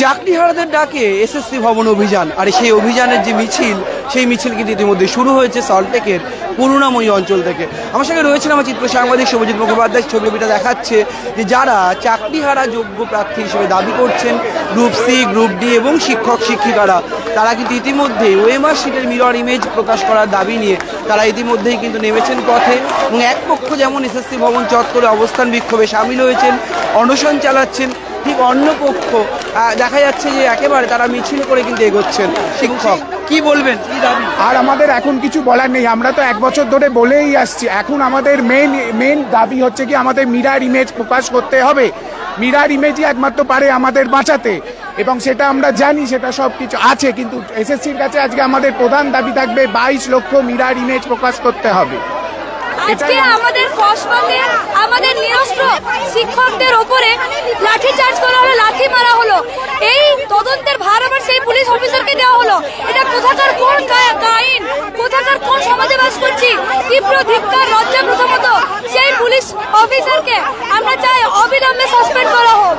চাকরিহারাদের ডাকে এসএসসি ভবন অভিযান, আর সেই অভিযানের যে মিছিল, সেই মিছিল কিন্তু ইতিমধ্যে শুরু হয়েছে সল্টলেকের করুণাময়ী অঞ্চল থেকে। আমার সঙ্গে রয়েছেন আমার চিত্র সাংবাদিক শুভজিৎ মুখোপাধ্যায়। ছবিটা দেখাচ্ছে যে যারা চাকরিহারা যোগ্য প্রার্থী হিসেবে দাবি করছেন, গ্রুপ সি, গ্রুপ ডি এবং শিক্ষক শিক্ষিকারা, তারা কিন্তু ইতিমধ্যে ওএমআর শিটের মিরর ইমেজ প্রকাশ করার দাবি নিয়ে তারা ইতিমধ্যেই কিন্তু নেমেছেন পথে। এবং এক পক্ষ যেমন এসএসসি ভবন চত্বরে অবস্থান বিক্ষোভে সামিল হয়েছেন, অনশন চালাচ্ছেন, ঠিক অন্য পক্ষ দেখা যাচ্ছে যে একেবারে তারা মিছিল করে কিন্তু এগোচ্ছেন। শিক্ষক কি বলবেন, কি দাবি? আর আমাদের এখন কিছু বলার নেই, আমরা তো 1 বছর ধরে বলেই আসছি। এখন আমাদের মেন দাবি হচ্ছে কি আমাদের মিরর ইমেজ প্রকাশ করতে হবে। মিরর ইমেজই একমাত্র পারে আমাদের বাঁচাতে, এবং সেটা আমরা জানি, সেটা সব কিছু আছে। কিন্তু এসএসসির কাছে আজকে আমাদের প্রধান দাবি থাকবে 22 লক্ষ মিরর ইমেজ প্রকাশ করতে হবে। আজকে আমাদের কসবাতে আমাদের নিরস্ত্র শিক্ষকদের ওপরে লাঠি চার্জ করা হলো, লাঠি মারা হলো। এই তদন্তের ভার আবার সেই পুলিশ অফিসারকে দেওয়া হলো। এটা কোথাকার কোন আইন, কোথাকার কোন সমাজে বাস করছি? তীব্র ধিক্কার, লজ্জা। প্রথমত সেই পুলিশ অফিসারকে আমরা চাই অবিলম্বে সাসপেন্ড করা হোক।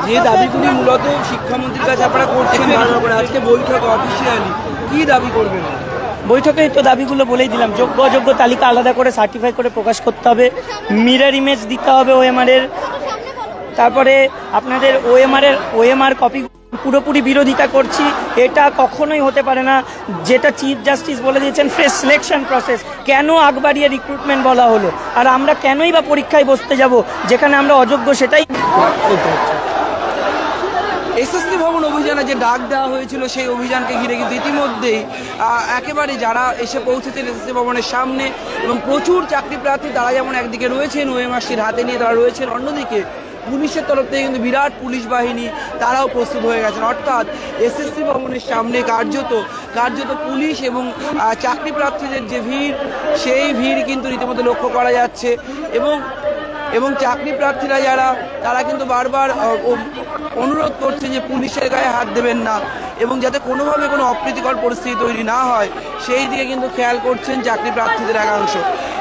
যে দাবিগুলি মূলত শিক্ষামন্ত্রীর কাছে আপনারা করছেন বারবার করে, আজকে বৈঠক অফিসিয়ালি কি দাবি করবেন? বৈঠকে তো দাবিগুলো বলেই দিলাম। যোগ্য অযোগ্য তালিকা আলাদা করে সার্টিফাই করে প্রকাশ করতে হবে, মিরর ইমেজ দিতে হবে ওএমআরের, তারপরে আপনাদের ওএমআর কপি পুরোপুরি বিরোধিতা করছি। এটা কখনোই হতে পারে না, যেটা চিফ জাস্টিস বলে দিয়েছেন, ফ্রেশ সিলেকশন প্রসেস। কেন আগ বাড়িয়ে রিক্রুটমেন্ট বলা হলো? আর আমরা কেনই বা পরীক্ষায় বসতে যাব যেখানে আমরা অযোগ্য? সেটাই এসএসসি ভবন অভিযানে যে ডাক দেওয়া হয়েছিল, সেই অভিযানকে ঘিরে কিন্তু ইতিমধ্যেই একেবারে যারা এসে পৌঁছেছেন এসএসসি ভবনের সামনে, এবং প্রচুর চাকরি প্রার্থী তারা যেমন একদিকে রয়েছেন ওএমআর শিট হাতে নিয়ে তারা রয়েছেন, অন্যদিকে পুলিশের তরফ থেকে কিন্তু বিরাট পুলিশ বাহিনী তারাও প্রস্তুত হয়ে গেছেন। অর্থাৎ এসএসসি ভবনের সামনে কার্যত পুলিশ এবং চাকরি প্রার্থীদের যে ভিড়, সেই ভিড় কিন্তু রীতিমতো লক্ষ্য করা যাচ্ছে। এবং চাকরি প্রার্থীরা যারা, তারা কিন্তু বারবার অনুরোধ করছেন যে পুলিশের গায়ে হাত দেবেন না, এবং যাতে কোনোভাবে কোনো অপ্রীতিকর পরিস্থিতি তৈরি না হয় সেই দিকে কিন্তু খেয়াল করছেন চাকরি প্রার্থীদের একাংশ।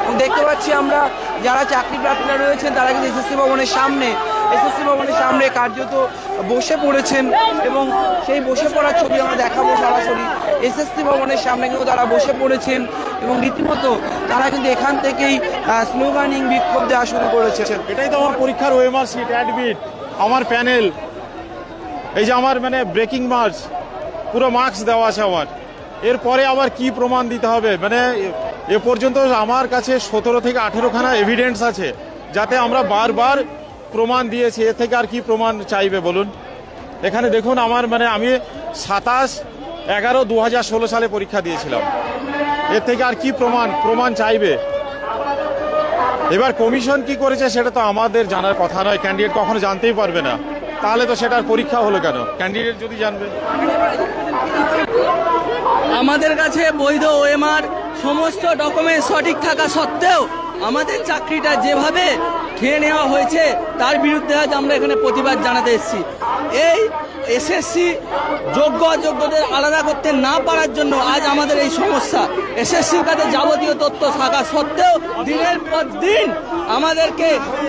এবং দেখতে পাচ্ছি আমরা যারা চাকরি প্রার্থীরা রয়েছেন তারা কিন্তু এসএসসি ভবনের সামনে কার্যত বসে পড়েছেন, এবং সেই বসে পড়ার ছবি আমরা দেখাবো সরাসরি। এসএসসি ভবনের সামনে কিন্তু তারা বসে পড়েছেন, এবং রীতিমতো তারা কিন্তু এখান থেকেই স্লোগানিং বিক্ষোভ দেওয়া শুরু করেছে। এটাই তো আমার পরীক্ষার ওএমআর শিট, অ্যাডমিট, আমার প্যানেল, এই যে আমার মানে ব্রেকিং মার্কস, পুরো মার্কস দেওয়া আছে আমার। এরপরে আবার কি প্রমাণ দিতে হবে? মানে এ পর্যন্ত আমার কাছে 17 থেকে 18খানা এভিডেন্স আছে, যাতে আমরা বারবার প্রমাণ দিয়েছি। এর থেকে আর কি প্রমাণ চাইবে বলুন? এখানে দেখুন আমার আমি 27/11/2016 সালে পরীক্ষা দিয়েছিলাম। এর থেকে আর কি প্রমাণ চাইবে? এবার কমিশন কি করেছে সেটা তো আমাদের জানার কথা নয়, ক্যান্ডিডেট কখনো জানতেই পারবে না। তাহলে তো সেটার পরীক্ষা হলো কেন? ক্যান্ডিডেট যদি জানবে। আমাদের কাছে বৈধ ওএমআর সমস্ত ডকুমেন্ট সঠিক থাকা সত্ত্বেও আমাদের চাকরিটা যেভাবে খেয়ে নেওয়া হয়েছে তার বিরুদ্ধে আজ আমরা এখানে প্রতিবাদ জানাতে এসেছি। এই এসএসসি যোগ্য অযোগ্যদের আলাদা করতে না পারার জন্য আজ আমাদের এই সমস্যা। এসএসসির কাছে যাবতীয় তথ্য থাকা সত্ত্বেও দিনের পর দিন আমাদেরকে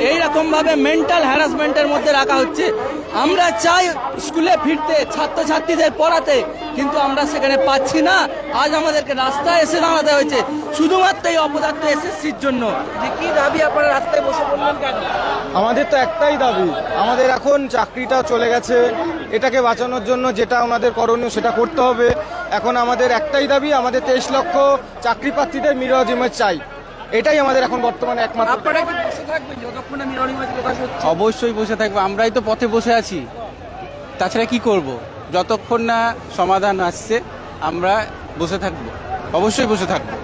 এইরকমভাবে মেন্টাল হ্যারাসমেন্টের মধ্যে রাখা হচ্ছে। আমরা চাই স্কুলে ফিরতে, ছাত্রছাত্রীদের পড়াতে, কিন্তু আমরা সেখানে পাচ্ছি না। আজ আমাদেরকে রাস্তায় এসে দাঁড়াতে হয়েছে শুধুমাত্র এই অপদার্থ এসএসসির জন্য। যে কি দাবি আপনারা রাস্তায় বসে পড়লেন কেন? আমাদের তো একটাই দাবি, আমাদের এখন চাকরিটা চলে গেছে, এটাকে বাঁচানোর জন্য যেটা আমাদের করণীয় সেটা করতে হবে। এখন আমাদের একটাই দাবি, আমাদের 23 লক্ষ চাকরি প্রার্থীদের মিরর ইমেজ চাই। এটাই আমাদের এখন বর্তমানে একমাত্র। আপনারা কি বসে থাকবেন যতক্ষণ না মিরর ইমেজ প্রকাশ হচ্ছে? অবশ্যই বসে থাকবো, আমরাই তো পথে বসে আছি। তাছাড়া কি করব? যতক্ষণ না সমাধান আসছে আমরা বসে থাকবো, অবশ্যই বসে থাকবো।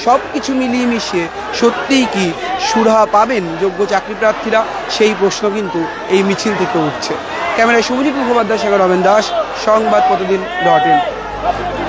সব কিছু মিলিয়ে মিশিয়ে সত্যিই কি সুরাহা পাবেন যোগ্য চাকরি প্রার্থীরা, সেই প্রশ্ন কিন্তু এই মিছিল থেকে উঠছে। ক্যামেরায় শুভজিৎ মুখোপাধ্যায়, সাগর রমেন দাস, সংবাদ প্রতিদিন .in।